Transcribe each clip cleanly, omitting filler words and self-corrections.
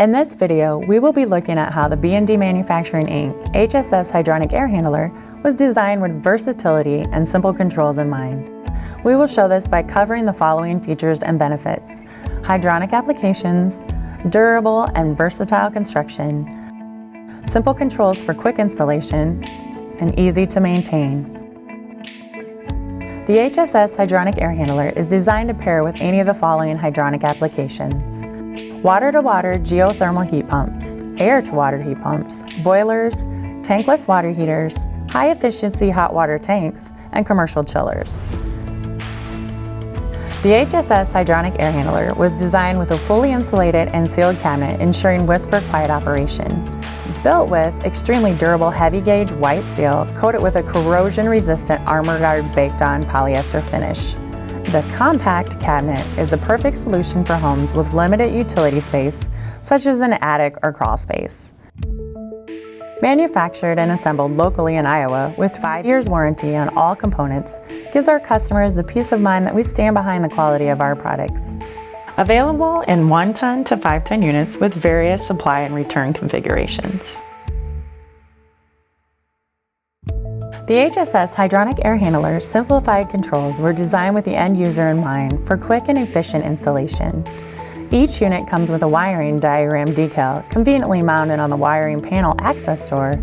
In this video, we will be looking at how the B&D Manufacturing Inc. HSS Hydronic Air Handler was designed with versatility and simple controls in mind. We will show this by covering the following features and benefits: hydronic applications, durable and versatile construction, simple controls for quick installation, and easy to maintain. The HSS Hydronic Air Handler is designed to pair with any of the following hydronic applications: water-to-water geothermal heat pumps, air-to-water heat pumps, boilers, tankless water heaters, high-efficiency hot water tanks, and commercial chillers. The HSS Hydronic Air Handler was designed with a fully insulated and sealed cabinet, ensuring whisper-quiet operation. Built with extremely durable heavy-gauge white steel coated with a corrosion-resistant ArmorGuard baked-on polyester finish. The compact cabinet is the perfect solution for homes with limited utility space, such as an attic or crawl space. Manufactured and assembled locally in Iowa with 5 years warranty on all components, gives our customers the peace of mind that we stand behind the quality of our products. Available in 1-ton to 5-ton units with various supply and return configurations. The HSS Hydronic Air Handler's simplified controls were designed with the end user in mind for quick and efficient installation. Each unit comes with a wiring diagram decal conveniently mounted on the wiring panel access door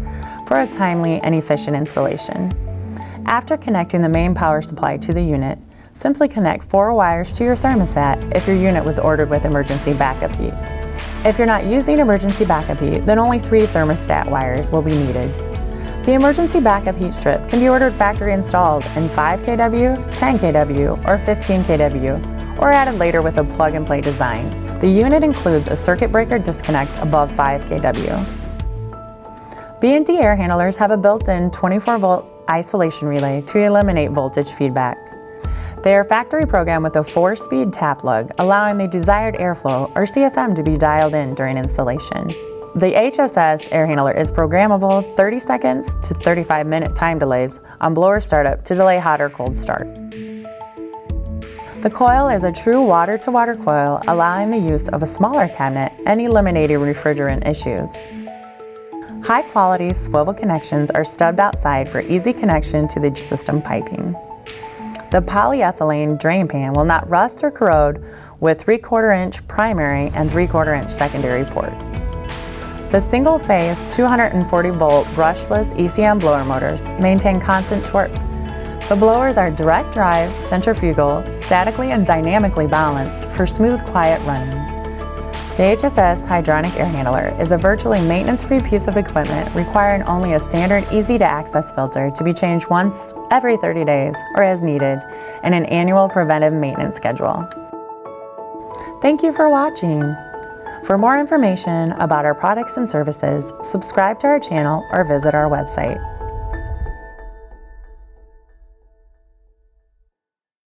for a timely and efficient installation. After connecting the main power supply to the unit, simply connect 4 wires to your thermostat if your unit was ordered with emergency backup heat. If you're not using emergency backup heat, then only 3 thermostat wires will be needed. The emergency backup heat strip can be ordered factory installed in 5 kW, 10 kW, or 15 kW, or added later with a plug-and-play design. The unit includes a circuit breaker disconnect above 5 kW. B&D air handlers have a built-in 24-volt isolation relay to eliminate voltage feedback. They are factory programmed with a 4-speed tap lug, allowing the desired airflow or CFM to be dialed in during installation. The HSS air handler is programmable 30 seconds to 35-minute time delays on blower startup to delay hot or cold start. The coil is a true water-to-water coil, allowing the use of a smaller cabinet and eliminating refrigerant issues. High-quality swivel connections are stubbed outside for easy connection to the system piping. The polyethylene drain pan will not rust or corrode with 3/4-inch primary and 3/4-inch secondary port. The single-phase 240-volt brushless ECM blower motors maintain constant torque. The blowers are direct drive, centrifugal, statically and dynamically balanced for smooth, quiet running. The HSS Hydronic Air Handler is a virtually maintenance-free piece of equipment requiring only a standard easy-to-access filter to be changed once every 30 days or as needed in an annual preventive maintenance schedule. Thank you for watching. For more information about our products and services, subscribe to our channel or visit our website.